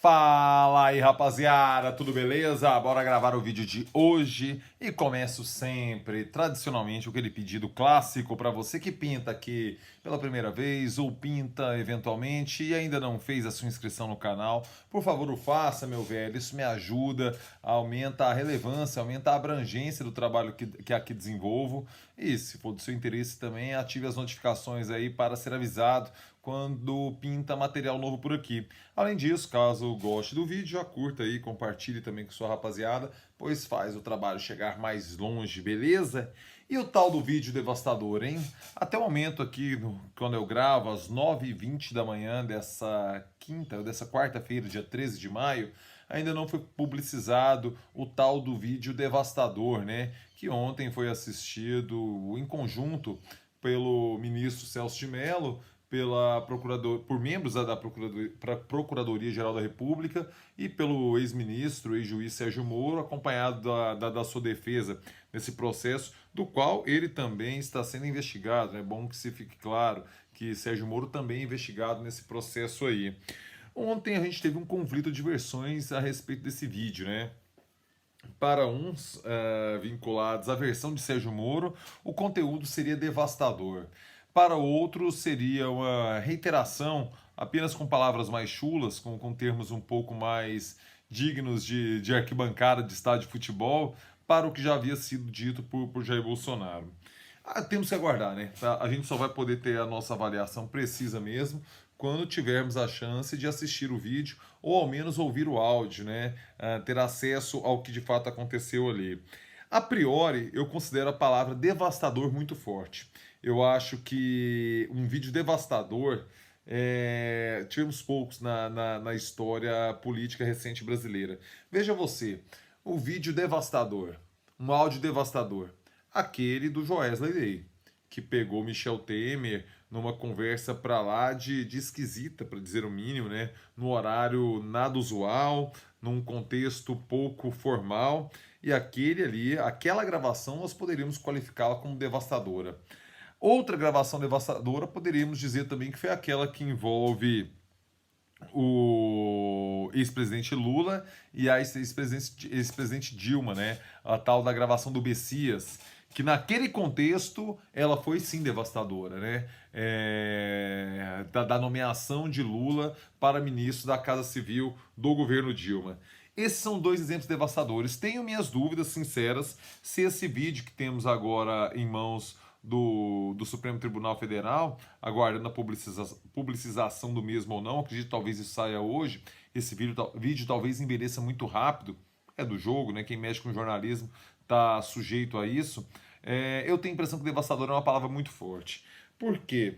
Fala aí, rapaziada, tudo beleza? Bora gravar o vídeo de hoje e começo sempre, tradicionalmente, com aquele pedido clássico para você que pinta aqui pela primeira vez ou pinta eventualmente e ainda não fez a sua inscrição no canal. Por favor, o faça, meu velho, isso me ajuda, aumenta a relevância, aumenta a abrangência do trabalho que aqui desenvolvo e, se for do seu interesse também, ative as notificações aí para ser avisado quando pinta material novo por aqui. Além disso, caso goste do vídeo, já curta aí, compartilhe também com sua rapaziada, pois faz o trabalho chegar mais longe, beleza? E o tal do vídeo devastador, hein? Até o momento aqui, quando eu gravo, às 9h20 da manhã dessa quarta-feira, dia 13 de maio, ainda não foi publicizado o tal do vídeo devastador, né? Que ontem foi assistido em conjunto pelo ministro Celso de Mello, por membros da Procuradoria-Geral da República e pelo ex-ministro, ex-juiz Sérgio Moro, acompanhado da sua defesa nesse processo, do qual ele também está sendo investigado. É bom que se fique claro que Sérgio Moro também é investigado nesse processo aí. Ontem a gente teve um conflito de versões a respeito desse vídeo, né? Para uns vinculados à versão de Sérgio Moro, o conteúdo seria devastador. Para outros, seria uma reiteração, apenas com palavras mais chulas, com termos um pouco mais dignos de arquibancada de estádio de futebol, para o que já havia sido dito por Jair Bolsonaro. Temos que aguardar, né? A gente só vai poder ter a nossa avaliação precisa mesmo quando tivermos a chance de assistir o vídeo ou ao menos ouvir o áudio, né? Ter acesso ao que de fato aconteceu ali. A priori, eu considero a palavra devastador muito forte. Eu acho que um vídeo devastador tivemos poucos na história política recente brasileira. Veja você, o vídeo devastador, um áudio devastador, aquele do Joesley Day, que pegou Michel Temer numa conversa pra lá de esquisita, para dizer o mínimo, né? No horário nada usual, num contexto pouco formal, e aquela gravação nós poderíamos qualificá-la como devastadora. Outra gravação devastadora poderíamos dizer também que foi aquela que envolve o ex-presidente Lula e a ex-presidente Dilma, né? A tal da gravação do Messias, que naquele contexto ela foi sim devastadora, né? Da nomeação de Lula para ministro da Casa Civil do governo Dilma. Esses são dois exemplos devastadores. Tenho minhas dúvidas sinceras se esse vídeo que temos agora em mãos do Supremo Tribunal Federal, aguardando a publicização do mesmo ou não, acredito que talvez isso saia hoje. Esse vídeo talvez envelheça muito rápido, é do jogo, né? Quem mexe com jornalismo está sujeito a isso. Eu tenho a impressão que devastador é uma palavra muito forte. Por quê?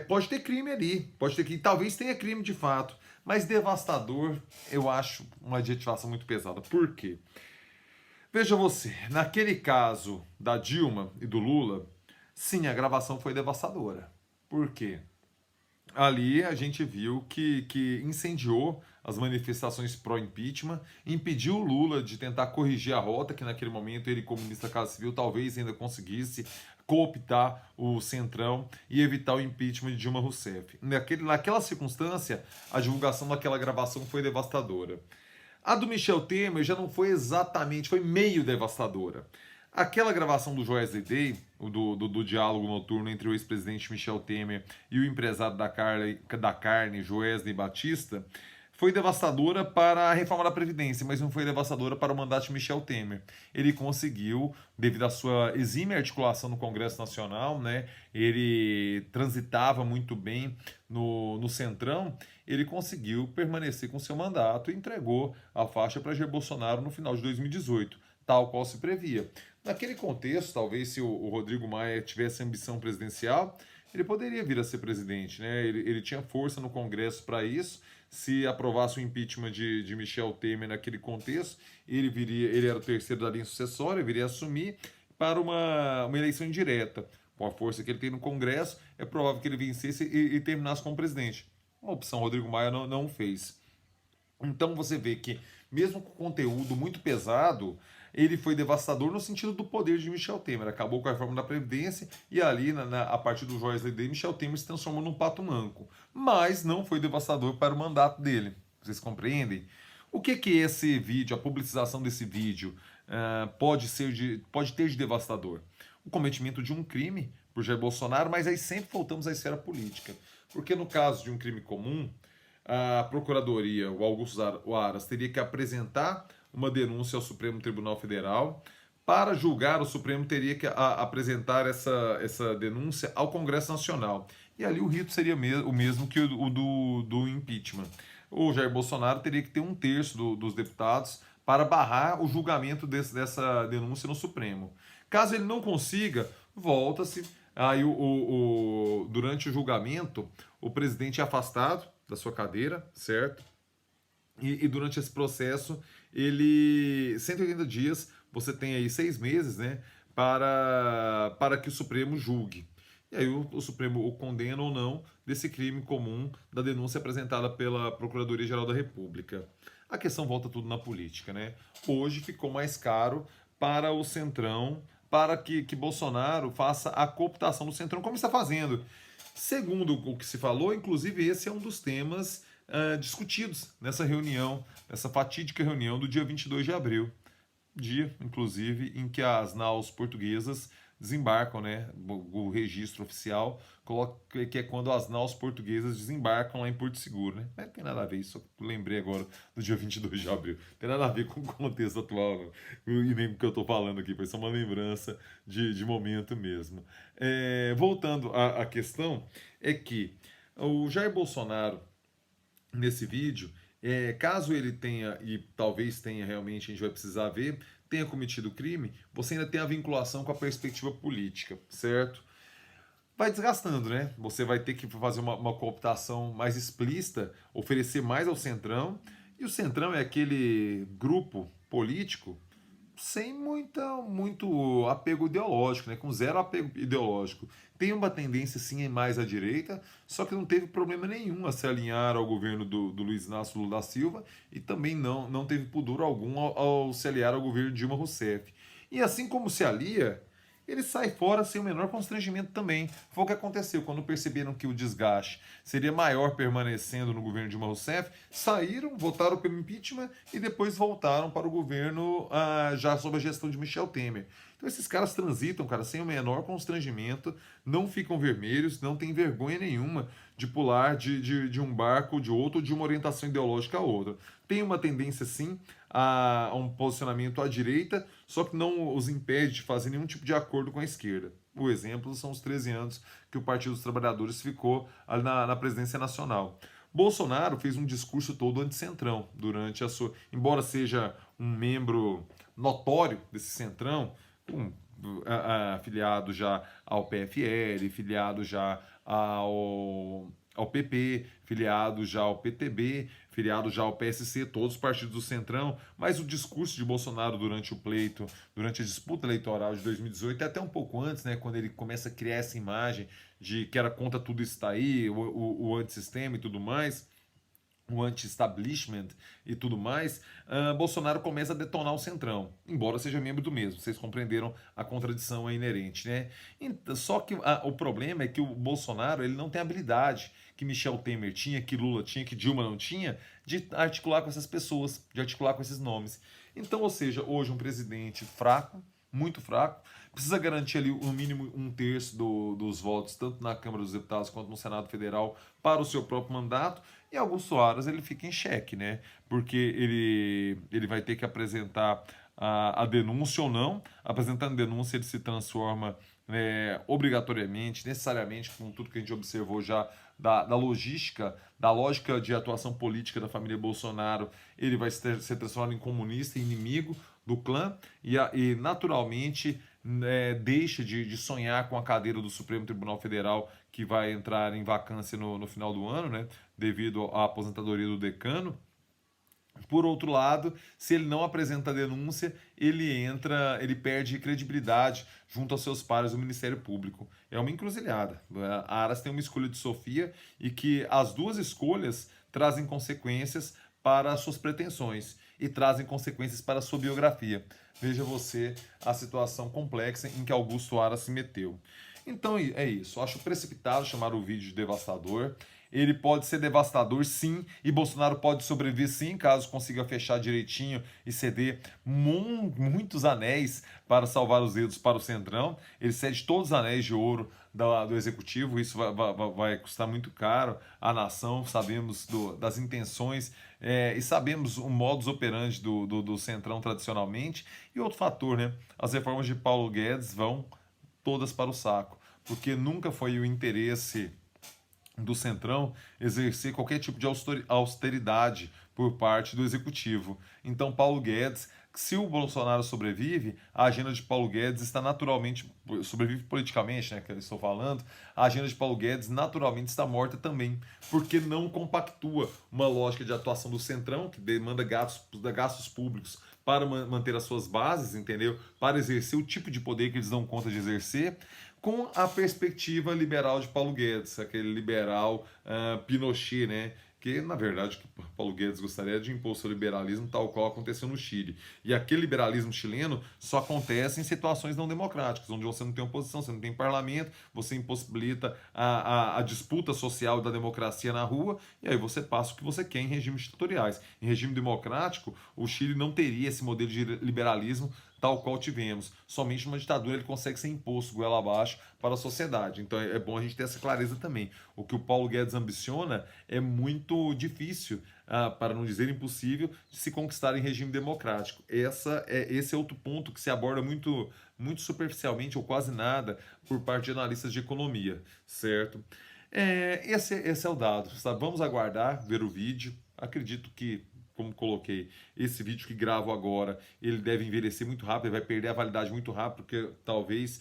Pode ter crime ali, pode ter que talvez tenha crime de fato, mas devastador eu acho uma adjetivação muito pesada. Por quê? Veja você, naquele caso da Dilma e do Lula, sim, a gravação foi devastadora. Por quê? Ali a gente viu que incendiou as manifestações pró-impeachment, impediu o Lula de tentar corrigir a rota, que naquele momento ele, como ministro da Casa Civil, talvez ainda conseguisse cooptar o Centrão e evitar o impeachment de Dilma Rousseff. Naquela circunstância, a divulgação daquela gravação foi devastadora. A do Michel Temer já não foi exatamente, foi meio devastadora. Aquela gravação do Joesley Day, do diálogo noturno entre o ex-presidente Michel Temer e o empresário da carne Joesley Batista, foi devastadora para a reforma da Previdência, mas não foi devastadora para o mandato de Michel Temer. Ele conseguiu, devido à sua exímia articulação no Congresso Nacional, né, ele transitava muito bem no Centrão, ele conseguiu permanecer com seu mandato e entregou a faixa para Jair Bolsonaro no final de 2018, tal qual se previa. Naquele contexto, talvez se o Rodrigo Maia tivesse ambição presidencial, ele poderia vir a ser presidente, né? Ele tinha força no Congresso para isso. Se aprovasse o impeachment de Michel Temer naquele contexto, ele era o terceiro da linha sucessória, viria a assumir para uma eleição indireta. Com a força que ele tem no Congresso, é provável que ele vencesse e terminasse como presidente. Uma opção Rodrigo Maia não fez. Então você vê que, mesmo com conteúdo muito pesado, ele foi devastador no sentido do poder de Michel Temer. Acabou com a reforma da Previdência e ali, a partir do Joesley Day, Michel Temer se transformou num pato manco. Mas não foi devastador para o mandato dele. Vocês compreendem? O que esse vídeo, a publicização desse vídeo, pode ter de devastador? O cometimento de um crime por Jair Bolsonaro, mas aí sempre voltamos à esfera política. Porque no caso de um crime comum, a Procuradoria, o Augusto Aras, teria que apresentar uma denúncia ao Supremo Tribunal Federal. Para julgar, o Supremo teria que apresentar essa denúncia ao Congresso Nacional. E ali o rito seria o mesmo que o do impeachment. O Jair Bolsonaro teria que ter 1/3 dos deputados para barrar o julgamento dessa denúncia no Supremo. Caso ele não consiga, volta-se. Aí, durante o julgamento, o presidente é afastado da sua cadeira, certo? E durante esse processo, 180 dias, você tem aí 6 meses, né, para que o Supremo julgue. E aí o Supremo o condena ou não desse crime comum da denúncia apresentada pela Procuradoria-Geral da República. A questão volta tudo na política, né? Hoje ficou mais caro para o Centrão, para que Bolsonaro faça a cooptação do Centrão, como está fazendo. Segundo o que se falou, inclusive esse é um dos temas discutidos nessa reunião, nessa fatídica reunião do dia 22 de abril. Dia, inclusive, em que as naus portuguesas desembarcam, né? O registro oficial coloca que é quando as naus portuguesas desembarcam lá em Porto Seguro, né? Não tem nada a ver, isso eu lembrei agora do dia 22 de abril. Não tem nada a ver com o contexto atual, não. E nem com o que eu estou falando aqui, foi só uma lembrança de momento mesmo. Voltando à questão, é que o Jair Bolsonaro, nesse vídeo, caso ele tenha, e talvez tenha realmente, a gente vai precisar ver, tenha cometido crime, você ainda tem a vinculação com a perspectiva política, certo? Vai desgastando, né? Você vai ter que fazer uma cooptação mais explícita, oferecer mais ao Centrão, e o Centrão é aquele grupo político sem muito apego ideológico, né? Com zero apego ideológico. Tem uma tendência sim mais à direita, só que não teve problema nenhum a se alinhar ao governo do Luiz Inácio Lula da Silva e também não teve pudor algum ao se aliar ao governo de Dilma Rousseff. E assim como se alia, ele sai fora sem o menor constrangimento também. Foi o que aconteceu quando perceberam que o desgaste seria maior permanecendo no governo de Dilma Rousseff, saíram, votaram pelo impeachment e depois voltaram para o governo já sob a gestão de Michel Temer. Então esses caras transitam, cara, sem o menor constrangimento, não ficam vermelhos, não tem vergonha nenhuma de pular de um barco de outro, de uma orientação ideológica a outra. Tem uma tendência, sim, a um posicionamento à direita, só que não os impede de fazer nenhum tipo de acordo com a esquerda. O exemplo são os 13 anos que o Partido dos Trabalhadores ficou ali na presidência nacional. Bolsonaro fez um discurso todo anti-centrão durante a sua... Embora seja um membro notório desse centrão, filiado já ao PFL, filiado já ao PP, filiado já ao PTB, filiado já ao PSC, todos os partidos do Centrão, mas o discurso de Bolsonaro durante o pleito, durante a disputa eleitoral de 2018, até um pouco antes, né, quando ele começa a criar essa imagem de que era contra tudo isso aí, o antissistema e tudo mais, o anti-establishment e tudo mais, Bolsonaro começa a detonar o Centrão, embora seja membro do mesmo. Vocês compreenderam a contradição inerente, né? Só que o problema é que o Bolsonaro ele não tem habilidade que Michel Temer tinha, que Lula tinha, que Dilma não tinha, de articular com essas pessoas, de articular com esses nomes. Então, ou seja, hoje um presidente fraco, muito fraco, precisa garantir ali no mínimo 1/3 dos votos, tanto na Câmara dos Deputados quanto no Senado Federal, para o seu próprio mandato. E Augusto Aras ele fica em xeque, né? Porque ele vai ter que apresentar a denúncia ou não. Apresentando a denúncia, ele se transforma obrigatoriamente, necessariamente, com tudo que a gente observou já da logística, da lógica de atuação política da família Bolsonaro, ele vai ser transformado em comunista, inimigo do clã, e naturalmente deixa de sonhar com a cadeira do Supremo Tribunal Federal, que vai entrar em vacância no final do ano, né, devido à aposentadoria do decano. Por outro lado, se ele não apresenta a denúncia, ele perde credibilidade junto aos seus pares do Ministério Público. É uma encruzilhada. A Aras tem uma escolha de Sofia e que as duas escolhas trazem consequências para as suas pretensões e trazem consequências para a sua biografia. Veja você a situação complexa em que Augusto Aras se meteu. Então é isso. Acho precipitado chamar o vídeo de devastador. ele pode ser devastador, sim, e Bolsonaro pode sobreviver, sim, caso consiga fechar direitinho e ceder muitos anéis para salvar os dedos para o Centrão. Ele cede todos os anéis de ouro do Executivo, isso vai custar muito caro à nação, sabemos das intenções e sabemos o modus operandi do Centrão tradicionalmente. E outro fator, né? As reformas de Paulo Guedes vão todas para o saco, porque nunca foi o interesse do Centrão exercer qualquer tipo de austeridade por parte do Executivo. Então, Paulo Guedes, se o Bolsonaro sobrevive, a agenda de Paulo Guedes está naturalmente, sobrevive politicamente, né, que eu estou falando, a agenda de Paulo Guedes naturalmente está morta também, porque não compactua uma lógica de atuação do Centrão, que demanda gastos públicos para manter as suas bases, entendeu? Para exercer o tipo de poder que eles dão conta de exercer, com a perspectiva liberal de Paulo Guedes, aquele liberal Pinochet, né? Que, na verdade, o que Paulo Guedes gostaria de impor seu liberalismo tal qual aconteceu no Chile. E aquele liberalismo chileno só acontece em situações não democráticas, onde você não tem oposição, você não tem parlamento, você impossibilita a disputa social da democracia na rua, e aí você passa o que você quer em regimes ditatoriais. Em regime democrático, o Chile não teria esse modelo de liberalismo tal qual tivemos. Somente numa ditadura ele consegue ser imposto goela abaixo para a sociedade. Então é bom a gente ter essa clareza também. O que o Paulo Guedes ambiciona é muito difícil, para não dizer impossível, de se conquistar em regime democrático. Esse é outro ponto que se aborda muito superficialmente ou quase nada por parte de analistas de economia, certo? Esse é o dado, sabe? Vamos aguardar, ver o vídeo. Acredito que, como coloquei, esse vídeo que gravo agora, ele deve envelhecer muito rápido, ele vai perder a validade muito rápido, porque talvez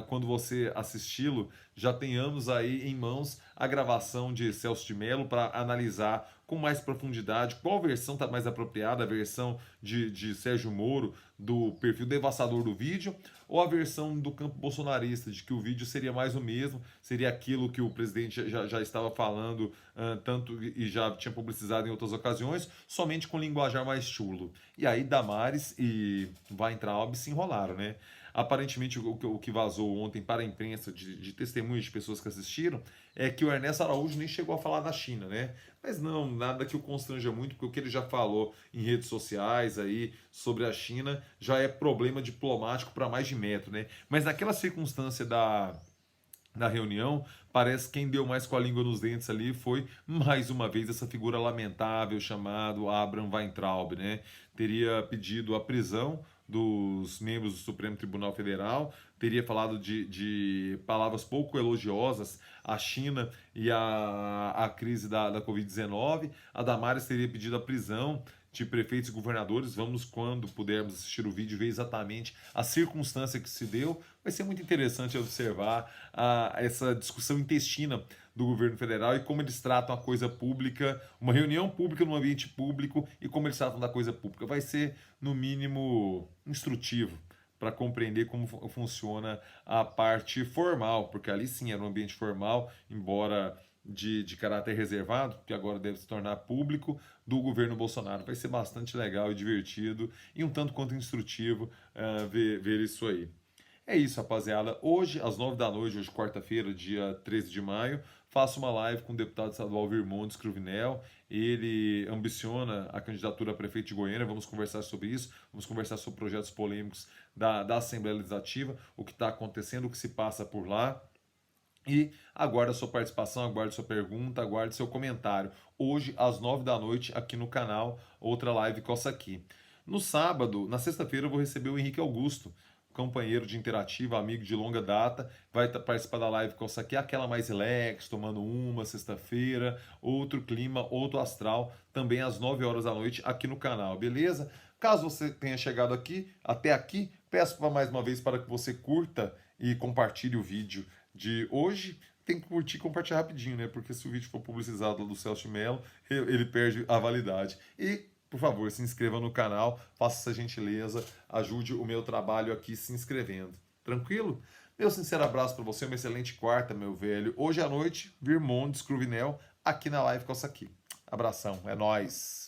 quando você assisti-lo, já tenhamos aí em mãos a gravação de Celso de Mello para analisar com mais profundidade qual versão está mais apropriada, a versão de Sérgio Moro, do perfil devastador do vídeo, ou a versão do campo bolsonarista, de que o vídeo seria mais o mesmo, seria aquilo que o presidente já estava falando, tanto e já tinha publicizado em outras ocasiões, somente com linguajar mais chulo. E aí Damares e Weintraub se enrolaram, né? Aparentemente, o que vazou ontem para a imprensa de testemunhas de pessoas que assistiram é que o Ernesto Araújo nem chegou a falar da China, né? Mas não, nada que o constranja muito, porque o que ele já falou em redes sociais aí sobre a China já é problema diplomático para mais de metro, né? Mas naquela circunstância da reunião, parece que quem deu mais com a língua nos dentes ali foi, mais uma vez, essa figura lamentável chamado Abraham Weintraub, né? Teria pedido a prisão dos membros do Supremo Tribunal Federal, teria falado de palavras pouco elogiosas à China e à crise da Covid-19. A Damares teria pedido a prisão de prefeitos e governadores. Vamos, quando pudermos assistir o vídeo, ver exatamente a circunstância que se deu. Vai ser muito interessante observar essa discussão intestina do governo federal e como eles tratam a coisa pública, uma reunião pública no ambiente público e como eles tratam da coisa pública. Vai ser, no mínimo, instrutivo para compreender como funciona a parte formal, porque ali sim era um ambiente formal, embora de caráter reservado, que agora deve se tornar público, do governo Bolsonaro. Vai ser bastante legal e divertido e um tanto quanto instrutivo ver isso aí. É isso, rapaziada. Hoje, às 9 da noite, hoje quarta-feira, dia 13 de maio, faço uma live com o deputado estadual Virmondes Cruvinel. Ele ambiciona a candidatura a prefeito de Goiânia. Vamos conversar sobre isso. Vamos conversar sobre projetos polêmicos da Assembleia Legislativa, o que está acontecendo, o que se passa por lá. E aguardo a sua participação, aguardo a sua pergunta, aguardo seu comentário. Hoje, às 9 da noite, aqui no canal, outra live Coça Aqui. No sábado, na sexta-feira, eu vou receber o Henrique Augusto, companheiro de interativa, amigo de longa data, vai participar da live Coça Aqui, aquela mais relax, tomando uma, sexta-feira, outro clima, outro astral, também às 9 horas da noite, aqui no canal, beleza? Caso você tenha chegado até aqui, peço mais uma vez para que você curta e compartilhe o vídeo de hoje. Tem que curtir e compartilhar rapidinho, né? Porque se o vídeo for publicizado do Celso Mello, ele perde a validade. E, por favor, se inscreva no canal, faça essa gentileza, ajude o meu trabalho aqui se inscrevendo. Tranquilo? Meu sincero abraço para você, uma excelente quarta, meu velho. Hoje à noite, Virmondes Cruvinel, aqui na live Coça Aqui. Abração, é nóis!